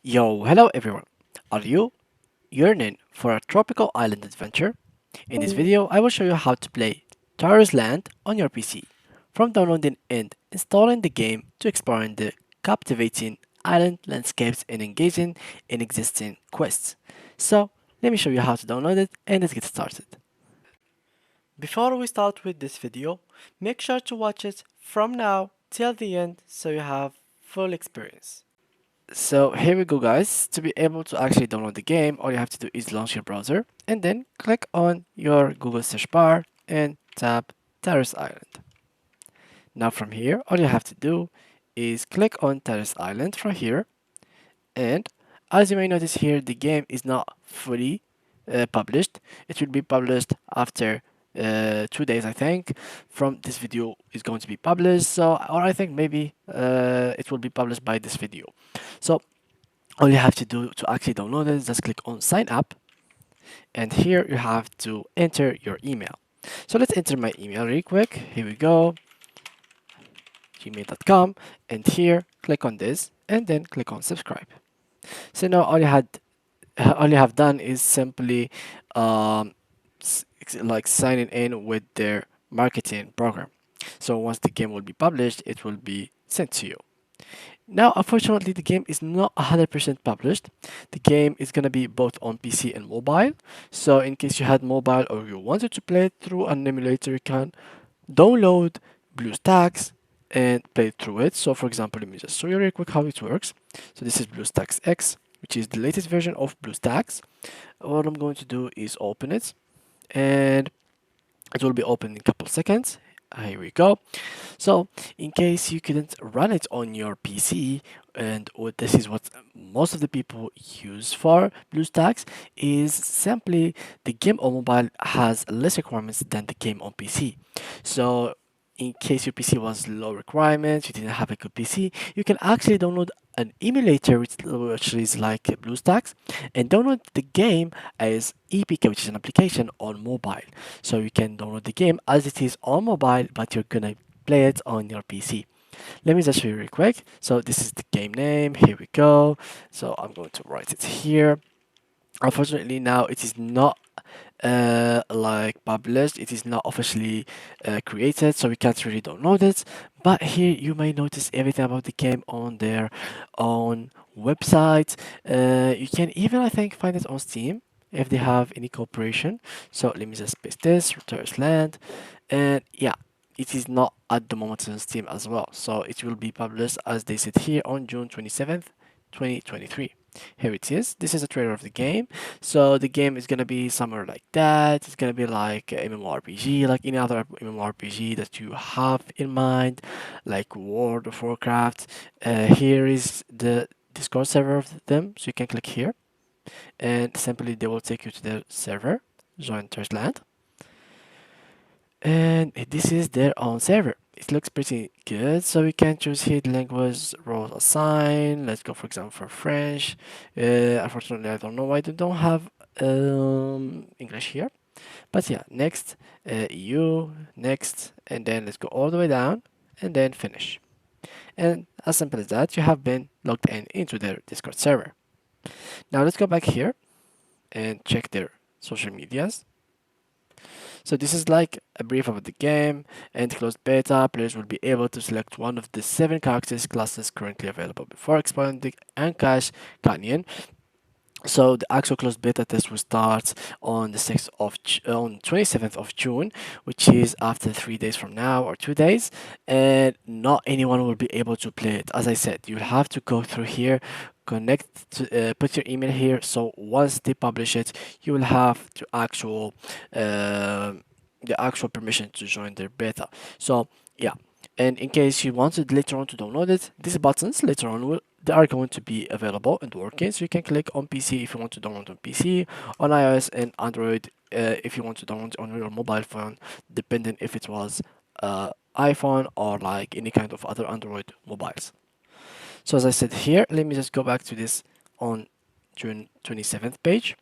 Yo, hello everyone. Are you yearning for a tropical island adventure? In this video, I will show you how to play Taris Land on your PC, from downloading and installing the game to exploring the captivating island landscapes and engaging in existing quests. So, let me show you how to download it and let's get started. Before we start with this video, make sure to watch it from now till the end so you have full experience. So here we go guys. To be able to actually download the game, all you have to do is launch your browser and then click on your Google search bar and tap Taris Island. Now from here, all you have to do is click on Taris Island from here, and as you may notice here, the game is not fully published. It will be published after 2 days, I think, from this video is going to be published. So, or I think maybe it will be published by this video. So all you have to do to actually download it is just click on sign up, and here you have to enter your email. So let's enter my email really quick. Here we go, gmail.com, and here click on this and then click on subscribe. So now all you have done is simply um, like signing in with their marketing program. So once the game will be published, it will be sent to you. Now, unfortunately, the game is not 100% published. The game is going to be both on PC and mobile. So in case you had mobile or you wanted to play it through an emulator, you can download BlueStacks and play through it. So for example, let me just show you real quick how it works. So this is BlueStacks X, which is the latest version of BlueStacks. What I'm going to do is open it, and it will be open in a couple seconds. Here we go. So in case you couldn't run it on your PC, and this is what most of the people use for BlueStacks, is simply the game on mobile has less requirements than the game on PC. So in case your PC was low requirements, you didn't have a good PC, you can actually download an emulator which is like BlueStacks, and download the game as EPK, which is an application on mobile. So you can download the game as it is on mobile, but you're gonna play it on your PC. Let me just show you real quick. So this is the game name. Here we go. So I'm going to write it here. Unfortunately, now it is not like published. It is not officially created, so we can't really download it. But here you may notice everything about the game on their own website. You can even, I think, find it on Steam if they have any cooperation. So let me just paste this, tarisland, and yeah, it is not at the moment on Steam as well. So it will be published, as they said here, on June 27th, 2023. Here it is. This is a trailer of the game. So the game is gonna be somewhere like that. It's gonna be like a MMORPG, like any other MMORPG that you have in mind, like World of Warcraft. Here is the Discord server of them. So you can click here, and simply they will take you to their server. Join tarisland, and this is their own server. It looks pretty good, so we can choose here the language roles assigned. Let's go, for example, for French. Unfortunately, I don't know why they don't have English here, but yeah, next, EU, next, and then let's go all the way down and then finish. And as simple as that, you have been logged in into their Discord server. Now let's go back here and check their social medias. So this is like a brief about the game. And closed beta, players will be able to select one of the 7 characters classes currently available before exploring the Ancash Canyon. So the actual closed beta test will start on the 27th of June, which is after 3 days from now or 2 days, and not anyone will be able to play it. As I said, you'll have to go through here, connect to, put your email here. So once they publish it, you will have the actual permission to join their beta. So yeah, and in case you wanted later on to download it, these buttons later on they are going to be available and working. So you can click on PC if you want to download on PC, on iOS and Android if you want to download on your mobile phone, depending if it was iPhone or like any kind of other Android mobiles. So as I said here, let me just go back to this on June 27th page.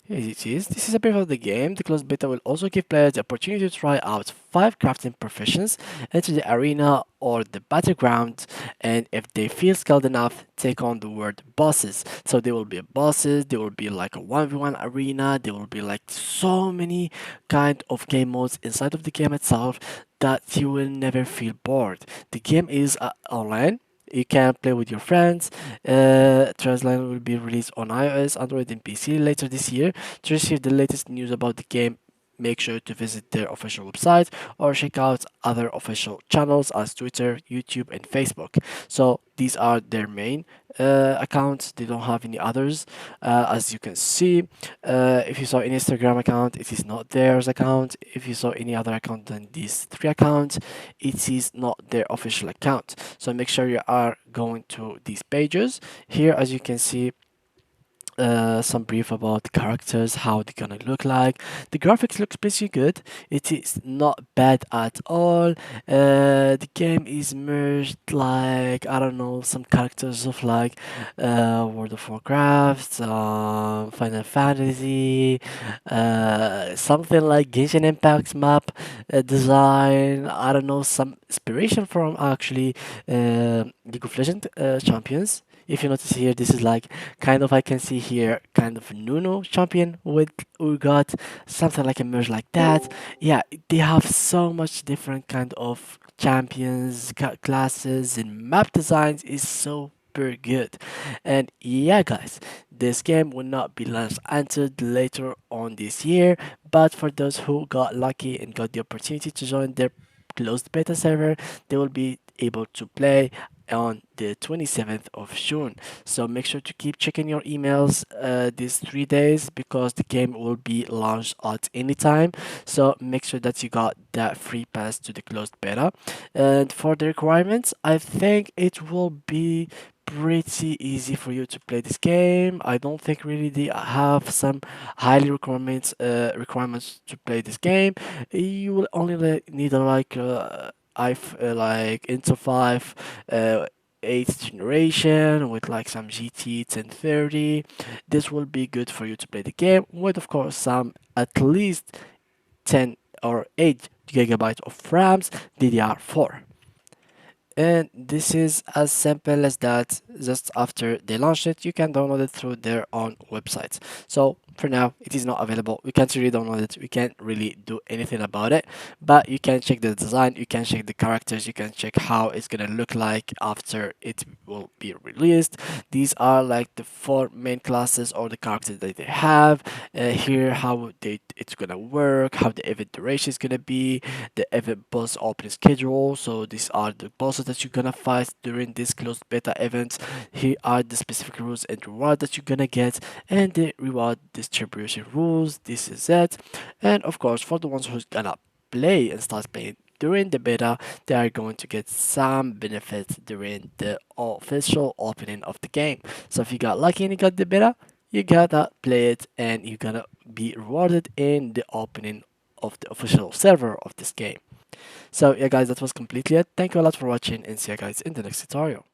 Here it is. This is a preview of the game. The closed beta will also give players the opportunity to try out 5 crafting professions, enter the arena or the battleground, and if they feel skilled enough, take on the word bosses. So there will be bosses, there will be like a 1v1 arena, there will be like so many kind of game modes inside of the game itself that you will never feel bored. The game is online. You can play with your friends. Tarisland will be released on iOS, Android, and PC later this year. To receive the latest news about the game, make sure to visit their official website or check out other official channels as Twitter, YouTube, and Facebook. So these are their main accounts. They don't have any others, as you can see. If you saw any Instagram account, it is not theirs account. If you saw any other account than these 3 accounts, it is not their official account. So make sure you are going to these pages. Here, as you can see, some brief about the characters, how they're gonna look like. The graphics looks pretty good. It is not bad at all. The game is merged like I don't know some characters of like World of Warcraft, Final Fantasy, something like Genshin Impact map design. I don't know some inspiration from actually League of Legends champions. If you notice here, this is like kind of I can see here kind of Nuno champion with Urgot, something like a merge like that. Yeah, they have so much different kind of champions, classes, and map designs is super good. And yeah, guys, this game will not be launched until later on this year. But for those who got lucky and got the opportunity to join their closed beta server, they will be able to play on the 27th of June. So make sure to keep checking your emails these 3 days because the game will be launched at any time. So make sure that you got that free pass to the closed beta. And for the requirements, I think it will be pretty easy for you to play this game. I don't think really they have some highly requirements to play this game. You will only need like like Intel 5 eighth generation with like some GT 1030. This will be good for you to play the game with, of course, some at least 10 or 8 gigabytes of RAMs DDR4. And this is as simple as that. Just after they launch it, you can download it through their own website. So for now, it is not available. We can't really download it. We can't really do anything about it. But you can check the design. You can check the characters. You can check how it's gonna look like after it will be released. These are like the 4 main classes or the characters that they have. Here, how it's gonna work, how the event duration is gonna be, the event boss opening schedule. So these are the bosses that you're gonna fight during this closed beta event. Here are the specific rules and reward that you're gonna get, and the reward distribution rules. This is it. And of course, for the ones who's gonna play and start playing during the beta, they are going to get some benefits during the official opening of the game. So if you got lucky and you got the beta, you gotta play it and you're gonna be rewarded in the opening of the official server of this game. So yeah guys, that was completely it. Thank you a lot for watching and see you guys in the next tutorial.